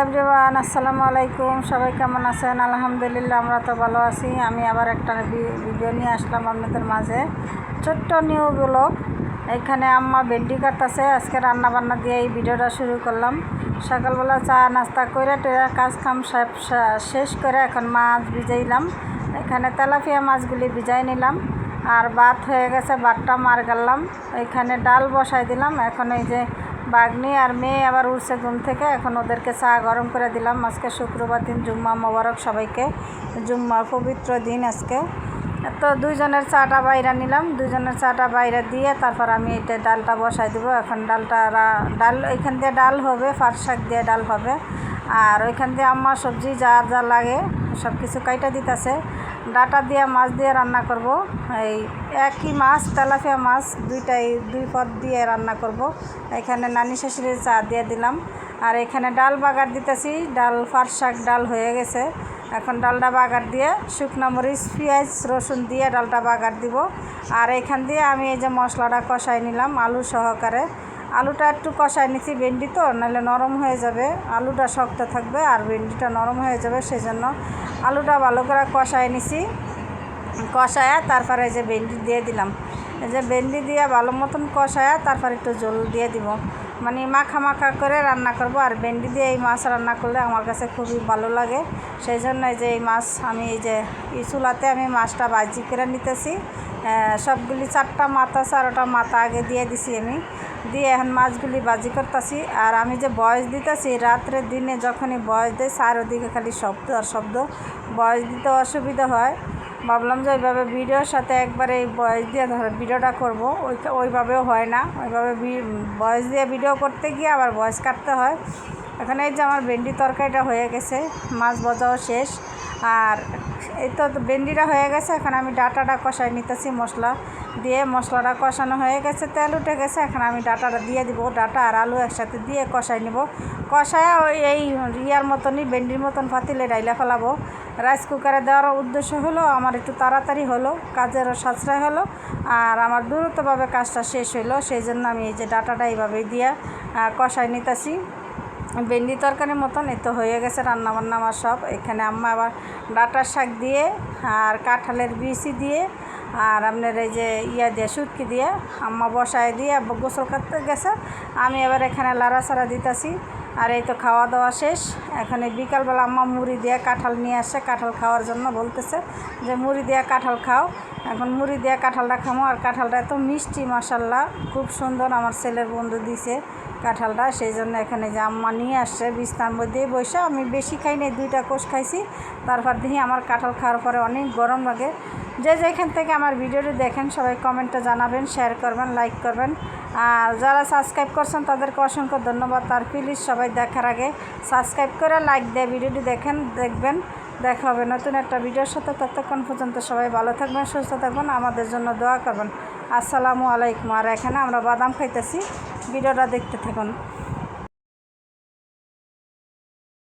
Everyone, আসসালামু আলাইকুম। সবাই কেমন আছেন? আলহামদুলিল্লাহ, আমরা তো ভালো আছি। আমি আবার একটা ভিডিও নিয়ে আসলাম আপনাদের মাঝে, ছোট্ট নিউ ব্লগ। এখানে আম্মা ভেন্ডি কাটতেছে। আজকে রান্না বান্না দিয়ে এই ভিডিওটা শুরু করলাম। সকালবেলা চা নাস্তা করে কাজ কাম শেষ করে এখন মাছ ভিজাইলাম। এখানে তেলাপিয়া মাছগুলি ভিজাই নিলাম। আর ভাত হয়ে গেছে, ভাতটা মার গাললাম। এখানে ডাল বসাই দিলাম। এখন এই যে বাগনি আর মেয়ে আবার উঠছে ঘুম থেকে, এখন ওদেরকে চা গরম করে দিলাম। আজকে শুক্রবার দিন, জুম্মা মোবারক সবাইকে। জুম্মার পবিত্র দিন আজকে। তো দুইজনের চাটা বাইরে নিলাম। দুইজনের চাটা বাইরে দিয়ে তারপর আমি এটা ডালটা বসাই দিব। এখন ডাল ওইখান দিয়ে ডাল হবে, পাট শাক দিয়ে ডাল হবে। আর ওইখান দিয়ে আম্মা সবজি যা যা লাগে সব কিছু কাইটা দিতেছে। ডাটা দিয়ে মাছ দিয়ে রান্না করব। এই একই মাছ, তেলাপিয়া মাছ, দুই পদ দিয়ে রান্না করব। এখানে নানি শাশুড়ির চা দিয়ে দিলাম। আর এখানে ডাল বাগার দিতেছি। ডাল পাট শাক ডাল হয়ে গেছে। এখন ডালটা বাগার দিয়ে শুকনো মরিচ, পেঁয়াজ, রসুন দিয়ে ডালটা বাগার দিব। আর এখান দিয়ে আমি এই যে মশলাটা কষাই নিলাম আলু সহকারে। আলুটা একটু কষাই নিচ্ছি, ভেন্ডি তো নাহলে নরম হয়ে যাবে। আলুটা শক্ত থাকবে আর ভেন্ডিটা নরম হয়ে যাবে, সেই জন্য আলুটা ভালো করে কষাই নিছি। কষায়া তারপরে এই যে ভেন্ডি দিয়ে দিলাম। এই যে ভেন্ডি দিয়ে ভালো মতন কষায়া তারপর একটু জল দিয়ে দিব। মানে মাখা মাখা করে রান্না করব। আর ভেন্ডি দিয়ে এই মাছ রান্না করলে আমার কাছে খুবই ভালো লাগে। সেই জন্য এই যে এই মাছ আমি এই যে চুলাতে আমি মাছটা ভাজি করে নিতেছি। সবগুলি 4টা মাথা 4টা মাথা আগে দিয়ে দিছি আমি। দিয়ে এখন মাছগুলি ভাজি করতেছি। আর আমি যে বয়স দিতেছি রাত্রে দিনে যখনই বয়স দেয় চারদিকে খালি শব্দ আর শব্দ, বয়স দিতে অসুবিধা হয়। ভাবলাম যে ওইভাবে ভিডিওর সাথে একবারে এই বয়স দিয়ে ভিডিওটা করব। ওইভাবেও হয় না। ওইভাবে বয়স দিয়ে ভিডিও করতে গিয়ে আবার বয়স কাটতে হয়। এখানে এই যে আমার ভেন্ডি তরকারিটা হয়ে গেছে, মাছ ভাজাও শেষ। আর এই তো ভেন্ডিটা হয়ে গেছে। এখন আমি ডাটাটা কষাই নিতেছি মশলা দিয়ে। মশলাটা কষানো হয়ে গেছে, তেল উঠে গেছে। এখন আমি ডাটাটা দিয়ে দিব। ডাটা আর আলু একসাথে দিয়ে কষাই নিব। কষায় ওই এই ইয়ার মতনই ভেন্ডির মতন পাতিলে ডাইলা ফেলাবো। রাইস কুকারে দেওয়ার উদ্দেশ্য হলো আমার একটু তাড়াতাড়ি হলো, কাজেরও সাশ্রয় হলো, আর আমার দ্রুতভাবে কাজটা শেষ হলো। সেই জন্য আমি এই যে ডাটাটা এইভাবেই দিয়ে কষাই নিতেছি। ভেন্ডি তরকারির মতন এই তো হয়ে গেছে রান্নাবান্না আমার সব। এখানে আম্মা আবার ডাঁটার শাক দিয়ে আর কাঁঠালের বিচি দিয়ে আর আপনার এই যে দিয়ে শুটকি দিয়ে আম্মা বসায় দিয়ে গোসল করতে গেছে। আমি এবার এখানে লাড়াচাড়া দিতেছি। আর এই তো খাওয়া দাওয়া শেষ। এখানে বিকালবেলা আম্মা মুড়ি দিয়ে কাঁঠাল নিয়ে আসছে, কাঁঠাল খাওয়ার জন্য বলতেছে যে মুড়ি দিয়ে কাঁঠাল খাও। এখন মুড়ি দিয়ে কাঁঠালটা খামো। আর কাঁঠালটা এত মিষ্টি, মাশাল্লাহ, খুব সুন্দর। আমার ছেলের বন্ধু দিছে কাঁঠালটা, সেই জন্য এখানে যে আম্মা নিয়ে আসছে বিছনার মধ্যেই বসে। আমি বেশি খাই নাই, 2টা কোষ খাইছি। তারপর দেখি আমার কাঁঠাল খাওয়ার পরে অনেক গরম লাগে। যে যেখান থেকে আমার ভিডিওটি দেখেন সবাই কমেন্টে জানাবেন, শেয়ার করবেন, লাইক করবেন। আর যারা সাবস্ক্রাইব করছেন তাদেরকে অসংখ্য ধন্যবাদ। আর প্লিজ সবাই দেখার আগে সাবস্ক্রাইব করে লাইক দিয়ে ভিডিওটি দেখবেন। দেখা হবে নতুন একটা ভিডিওর সাথে। ততক্ষণ পর্যন্ত সবাই ভালো থাকবেন, সুস্থ থাকবেন, আমাদের জন্য দোয়া করবেন। আসসালামু আলাইকুম। আর এখানে আমরা বাদাম খাইতেছি, ভিডিওটা দেখতে থাকুন।